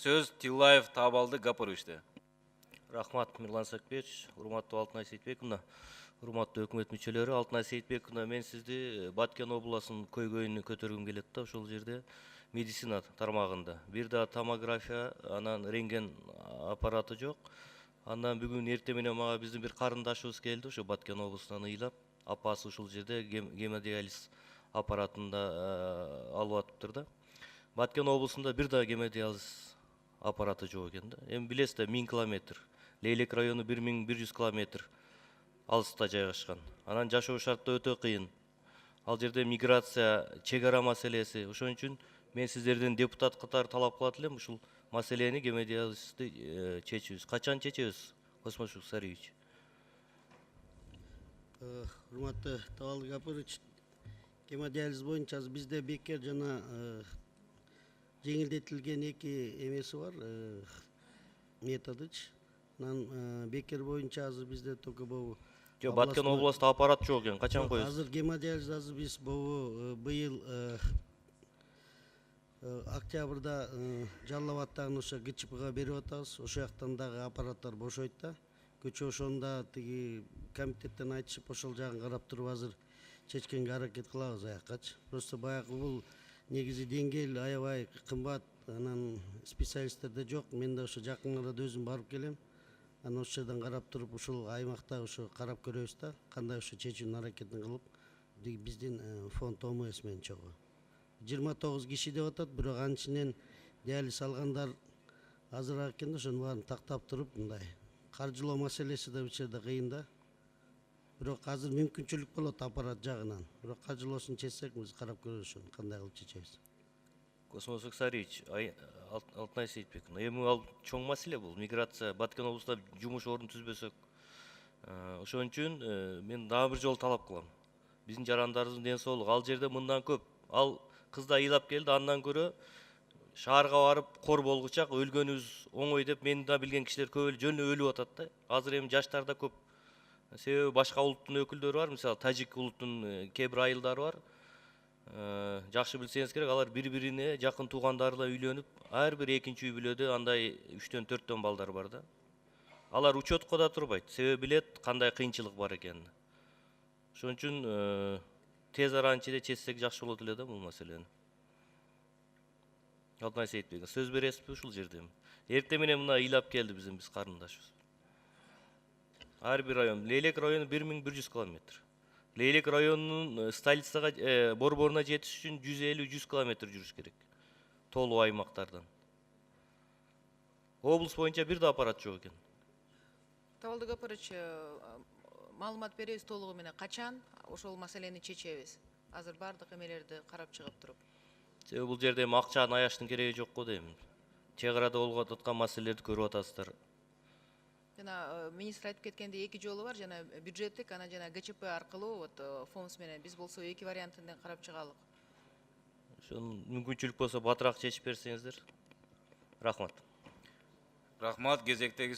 Сөз Тилаев Табалды Гапаровичте. Рахмат, Мирлан Сакбеч, урматтуу Алтынай Сейитбековна, урматтуу өкмөт мүчөлөрү. Алтынай Сейитбековна, мен сизди Баткен областынын көйгөйүнү көтөргүм келет да, ошол жерде медицина тармагында. Бир да томография, анан рентген аппараты жок. Андан бүгүн эртең менен мага биздин бир карындашыбыз келди, ошо Баткен облусунан ыйлап, апасы ушул жерде гемодиализ аппаратында алып атыптыр да. Баткен облусунда бир да гемодиализ аппараты жок экен да. Эми билесиз да, 1000 километр. Лейлек району 1100 километр алыста жайгашкан. Анан жашоо шарты өтө кыйын. Ал жерде миграция, чек ара маселеси. Ошон үчүн мен сиздерден депутат катары талап кылат элем, ушул маселени гемодиализди чечүүбүз. Качан чечебиз, Космошук Сариевич? Урматтуу Табалды Гапарович, гемодиализ боюнча азыр бизде бекер жана жеңилдетилген эки эмеси бар, методыч. Анан бекер боюнча азыр бизде только бул Жок, Баткен областында аппарат жок экен. Качан коесуз? азыр гемодиализ азыр биз бул быйыл октябрда Жалал Абадтагы ошо ГЧПга берип атабыз. Ошол жактан дагы аппараттар бошойт да. Көчө ошондо тиги комитеттен айтышып, ошол жагын карап туруп азыр чечкенге аракет кылабыз аяккачы. Просто баягы бул негизи деңгээл аябай кымбат, анан специалисттер да жок. Мен да ошо жакын арада өзүм барып келем. Анан ошол жерден карап туруп, ушул аймакта ошо карап көрөбүз да, кандай ошо чечүүнүн аракетин кылып, биздин фонд ОМС менен чогуу. 29 киши деп атат, бирок анын ичинен диализ алгандар азыраак экен да, ошонун баарын тактап туруп, мындай каржылоо маселеси да бул жерде кыйын да. Бирок азыр мүмкүнчүлүк болот аппарат жагынан. Бирок каржылоосун чечсек, биз карап көрөбүз ошону кандай кылып чечебиз. Космосук Сариевич, Алтынай Сейитбековна, эми ал чоң маселе бул. Миграция, Баткен облусунда жумуш орун түзбөсөк. Ошон үчүн мен дагы бир жолу талап кылам. Биздин жарандарыбыздын ден соолугу ал жерде мындан көп. Ал кыз да ыйлап келди, андан көрө шаарга барып кор болгучак өлгөнүбүз оңой деп мен да билген кишилер көп эле жөн эле өлүп атат да. Азыр эми жаштар да көп. Себеби башка улуттун өкүлдөрү бар, мисалы тажик улуттун кээ бир айылдары бар. Жакшы билсеңиз керек, алар бири-бирине жакын туугандарла үйлөнүп, ар бир экинчи үй бүлөдө андай 3төн 4төн балдар бар да. Алар учетко да турбайт, себеби билет кандай кыйынчылык бар экенин. Ошон үчүн тез аранын ичинде чечсек жакшы болот эле да бул маселени. Алтынай Сейитбековна, сөз бересизби ушул жерде? Эртең менен мына ыйлап келди биз карындашыбыз. Ар бир район, Лейлек району 1100 километр. Лейлек районунун столицага, борборуна жетиш үчүн 150-100 километр жүрүш керек. Толуу аймактардан. Облус боюнча бир да аппарат жок экен. Табалды Гапарович, маалымат беребиз толугу менен качан ошол маселени чечебиз. Азыр бардык эмелерди карап чыгып туруп. Себеби бул жерде эми акчанын аяштын кереги жок го дейм. Чек арада болуп аткан маселелерди көрүп атасыздар. Жана министр айтып кеткендей эки жолу бар, жана бюджеттик, анан жана ГЧП аркылуу вот фонд менен биз болсо эки вариантын карап чыгалык. Ошонун мүмкүнчүлүк болсо батыраак чечип берсеңиздер. Рахмат. Рахмат, кезектеги